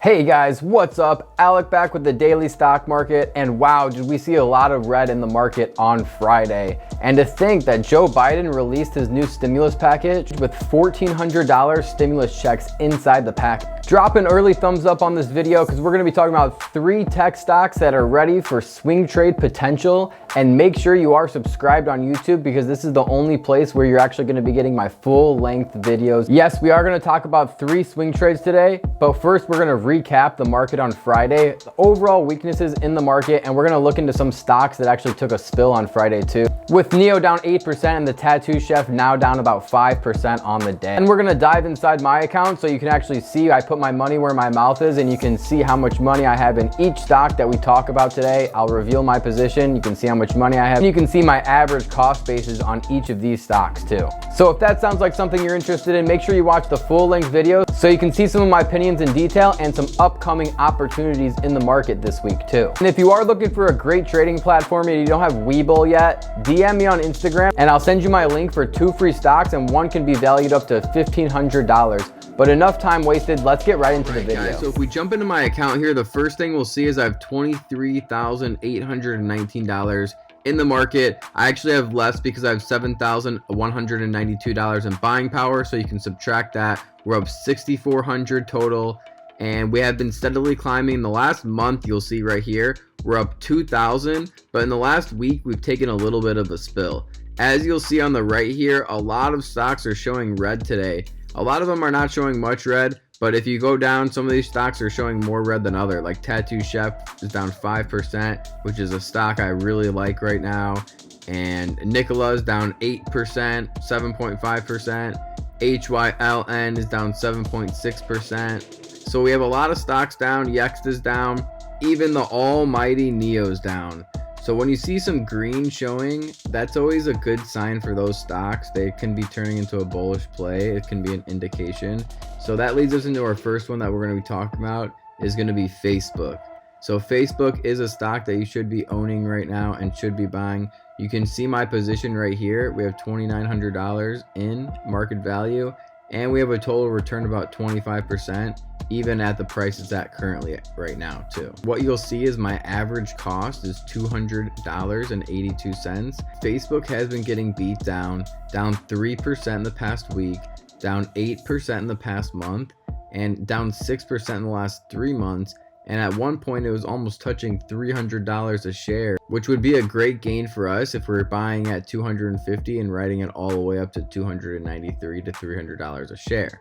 Hey guys, what's up? Alec back with the daily stock market, and wow, did we see a lot of red in the market on Friday. And to think that Joe Biden released his new stimulus package with $1,400 stimulus checks inside the package. Drop an early thumbs up on this video because we're going to be talking about 3 tech stocks that are ready for swing trade potential, and make sure you are subscribed on YouTube because this is the only place where you're actually going to be getting my full length videos. Yes, we are going to talk about 3 swing trades today, but first we're going to recap the market on Friday, the overall weaknesses in the market, and we're going to look into some stocks that actually took a spill on Friday too. With Neo down 8% and the Tattoo Chef now down about 5% on the day. And we're going to dive inside my account so you can actually see I put my money where my mouth is, and you can see how much money I have in each stock that we talk about today. I'll reveal my position. You can see how much money I have. And you can see my average cost basis on each of these stocks too. So if that sounds like something you're interested in, make sure you watch the full length video so you can see some of my opinions in detail and some upcoming opportunities in the market this week too. And if you are looking for a great trading platform and you don't have Webull yet, DM me on Instagram and I'll send you my link for 2 free stocks, and one can be valued up to $1,500. But enough time wasted, let's get right into the video. Guys, so if we jump into my account here, the first thing we'll see is I have $23,819 in the market. I actually have less because I have $7,192 in buying power, so you can subtract that. We're up 6,400 total, and we have been steadily climbing. In the last month, you'll see right here, we're up 2,000, but in the last week, we've taken a little bit of a spill. As you'll see on the right here, a lot of stocks are showing red today. A lot of them are not showing much red, but if you go down, some of these stocks are showing more red than other. Like Tattoo Chef is down 5%, which is a stock I really like right now. And Nicola's down 8%, 7.5%. HYLN is down 7.6%. So we have a lot of stocks down. Yext is down. Even the almighty Neo's down. So when you see some green showing, that's always a good sign for those stocks. They can be turning into a bullish play. It can be an indication. So that leads us into our first one that we're going to be talking about, is going to be Facebook. So Facebook is a stock that you should be owning right now and should be buying. You can see my position right here. We have $2,900 in market value, and we have a total return about 25%, even at the price it's at currently right now too. What you'll see is my average cost is $200.82. Facebook has been getting beat down 3% in the past week, down 8% in the past month, and down 6% in the last 3 months. And at one point it was almost touching $300 a share, which would be a great gain for us if we're buying at $250 and riding it all the way up to $293 to $300 a share.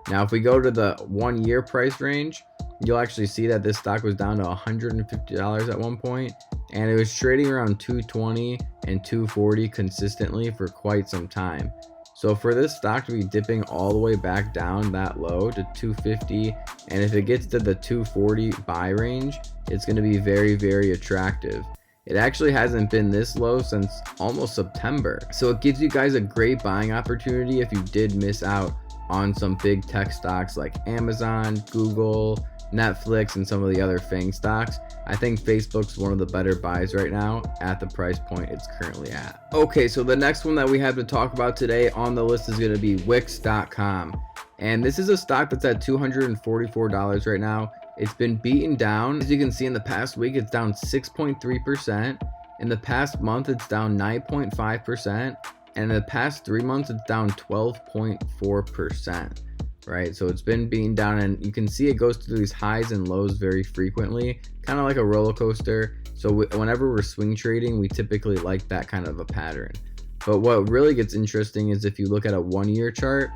Now, if we go to the 1 year price range, you'll actually see that this stock was down to $150 at one point, and it was trading around $220 and $240 consistently for quite some time. So for this stock to be dipping all the way back down that low to $250, and if it gets to the $240 buy range, it's going to be very, very attractive. It actually hasn't been this low since almost September. So it gives you guys a great buying opportunity if you did miss out on some big tech stocks like Amazon, Google, Netflix, and some of the other FANG stocks. I think Facebook's one of the better buys right now at the price point it's currently at. Okay, so the next one that we have to talk about today on the list is going to be Wix.com. And this is a stock that's at $244 right now. It's been beaten down. As you can see, in the past week, it's down 6.3%. In the past month, it's down 9.5%. And in the past 3 months, it's down 12.4%, right? So it's been beaten down, and you can see it goes through these highs and lows very frequently, kind of like a roller coaster. So whenever we're swing trading, we typically like that kind of a pattern. But what really gets interesting is if you look at a 1 year chart,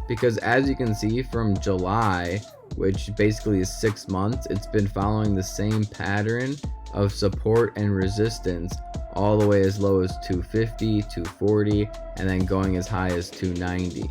because as you can see from July, which basically is 6 months, it's been following the same pattern of support and resistance all the way as low as 250, 240, and then going as high as 290.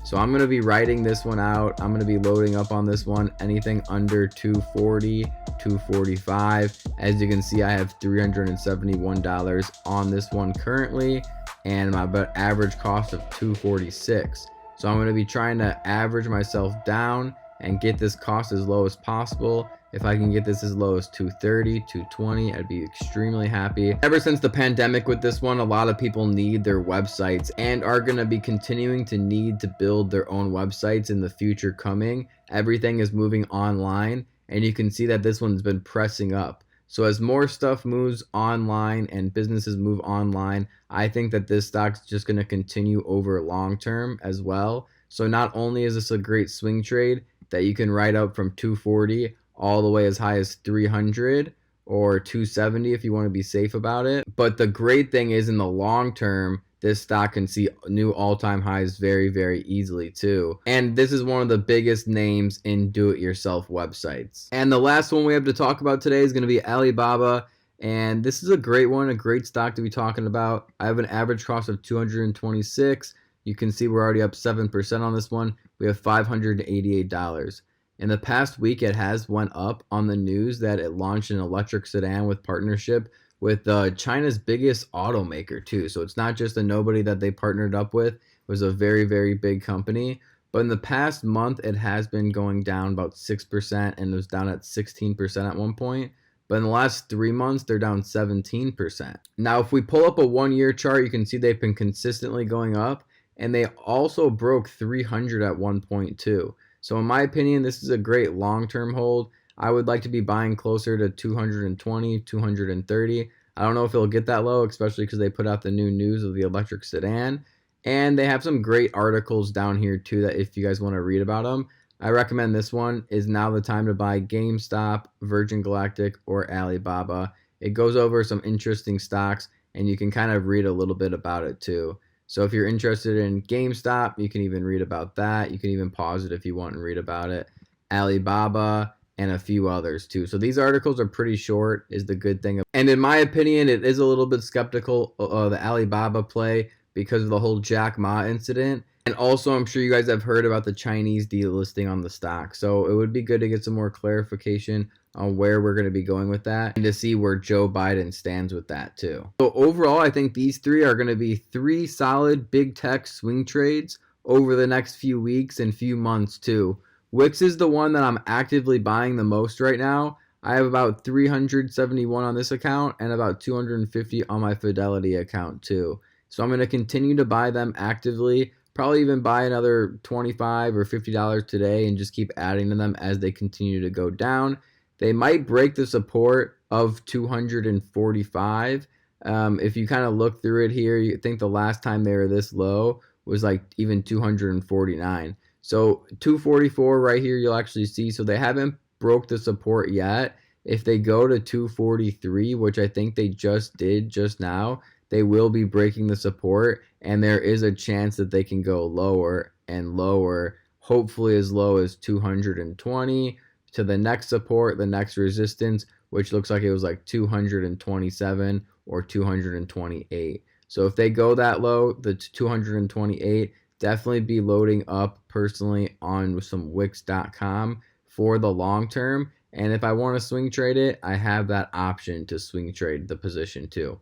So I'm going to be writing this one out. I'm going to be loading up on this one. Anything under 240, 245. As you can see, I have $371 on this one currently, and my average cost of 246. So I'm going to be trying to average myself down and get this cost as low as possible. If I can get this as low as 230, 220, I'd be extremely happy. Ever since the pandemic with this one, a lot of people need their websites and are going to be continuing to need to build their own websites in the future coming. Everything is moving online, and you can see that this one's been pressing up. So as more stuff moves online and businesses move online, I think that this stock's just going to continue over long term as well. So not only is this a great swing trade that you can write up from 240 all the way as high as 300 or 270 if you want to be safe about it, but the great thing is in the long term, this stock can see new all-time highs very, very easily too. And this is one of the biggest names in do-it-yourself websites. And the last one we have to talk about today is going to be Alibaba. And this is a great one, a great stock to be talking about. I have an average cost of 226. You can see we're already up 7% on this one. We have $588. In the past week, it has went up on the news that it launched an electric sedan with partnership with China's biggest automaker too. So it's not just a nobody that they partnered up with. It was a very, very big company. But in the past month, it has been going down about 6% and it was down at 16% at one point. But in the last 3 months, they're down 17%. Now, if we pull up a 1-year chart, you can see they've been consistently going up, and they also broke 300 at one point too. So in my opinion, this is a great long-term hold. I would like to be buying closer to 220, 230. I don't know if it'll get that low, especially because they put out the new news of the electric sedan. And they have some great articles down here too that if you guys want to read about them. I recommend this one. Is now the time to buy GameStop, Virgin Galactic, or Alibaba. It goes over some interesting stocks and you can kind of read a little bit about it too. So if you're interested in GameStop, you can even read about that. You can even pause it if you want and read about it. Alibaba, and a few others too. So these articles are pretty short is the good thing. And in my opinion, it is a little bit skeptical of the Alibaba play because of the whole Jack Ma incident. And also, I'm sure you guys have heard about the Chinese delisting on the stock. So it would be good to get some more clarification on where we're going to be going with that and to see where Joe Biden stands with that too. So overall, I think these three are going to be 3 solid big tech swing trades over the next few weeks and few months too. Wix is the one that I'm actively buying the most right now. I have about 371 on this account and about 250 on my Fidelity account too. So I'm going to continue to buy them actively, probably even buy another $25 or $50 today and just keep adding to them as they continue to go down. They might break the support of 245. If you kind of look through it here, you think the last time they were this low was like even 249. So 244 right here, you'll actually see. So they haven't broke the support yet. If they go to 243, which I think they just did just now, they will be breaking the support. And there is a chance that they can go lower and lower, hopefully as low as 220 to the next support, the next resistance, which looks like it was like 227 or 228. So if they go that low, the 228, definitely be loading up personally on some Wix.com for the long term. And if I want to swing trade it, I have that option to swing trade the position too.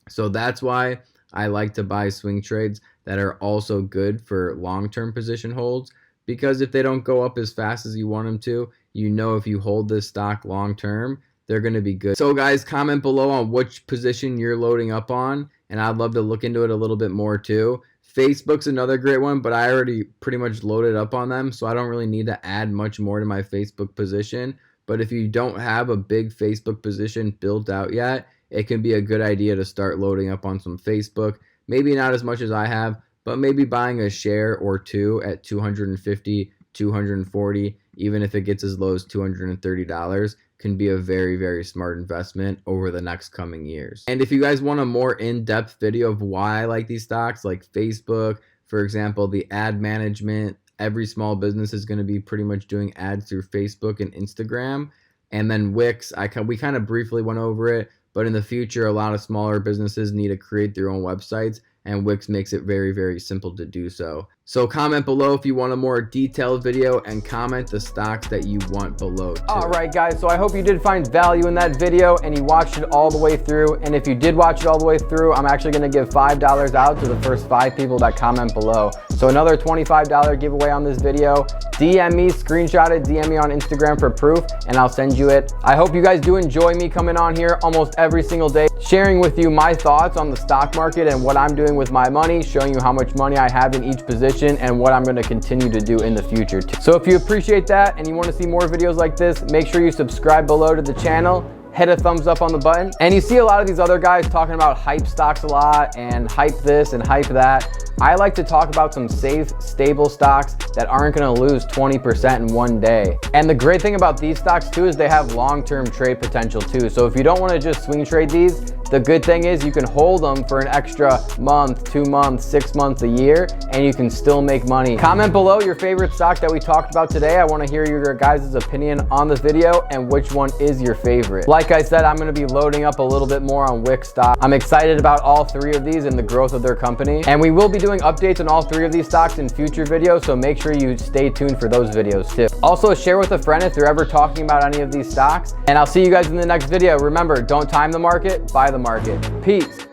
So that's why I like to buy swing trades that are also good for long-term position holds, because if they don't go up as fast as you want them to, you know if you hold this stock long-term, they're going to be good. So guys, comment below on which position you're loading up on, and I'd love to look into it a little bit more too. Facebook's another great one, but I already pretty much loaded up on them, so I don't really need to add much more to my Facebook position. But if you don't have a big Facebook position built out yet, it can be a good idea to start loading up on some Facebook. Maybe not as much as I have, but maybe buying a share or two at 250, 240, even if it gets as low as $230, can be a very, very smart investment over the next coming years. And if you guys want a more in-depth video of why I like these stocks, like Facebook, for example, the ad management, every small business is going to be pretty much doing ads through Facebook and Instagram. And then Wix, we kind of briefly went over it, but in the future, a lot of smaller businesses need to create their own websites, and Wix makes it very, very simple to do so. So comment below if you want a more detailed video, and comment the stocks that you want below too. All right, guys, so I hope you did find value in that video and you watched it all the way through. And if you did watch it all the way through, I'm actually gonna give $5 out to the first 5 people that comment below. So another $25 giveaway on this video. DM me, screenshot it, DM me on Instagram for proof, and I'll send you it. I hope you guys do enjoy me coming on here almost every single day, sharing with you my thoughts on the stock market and what I'm doing with my money, showing you how much money I have in each position. efficient and what I'm gonna continue to do in the future too. So if you appreciate that and you wanna see more videos like this, make sure you subscribe below to the channel, hit a thumbs up on the button. And you see a lot of these other guys talking about hype stocks a lot and hype this and hype that. I like to talk about some safe, stable stocks that aren't gonna lose 20% in one day. And the great thing about these stocks too is they have long-term trade potential too. So if you don't wanna just swing trade these, the good thing is you can hold them for an extra month, 2 months, 6 months, a year, and you can still make money. Comment below your favorite stock that we talked about today. I wanna hear your guys' opinion on this video and which one is your favorite. Like I said, I'm gonna be loading up a little bit more on Wick stock. I'm excited about all 3 of these and the growth of their company. And we will be doing updates on all 3 of these stocks in future videos, so make sure you stay tuned for those videos too. Also, share with a friend if you're ever talking about any of these stocks. And I'll see you guys in the next video. Remember, don't time the market, buy the market. Peace.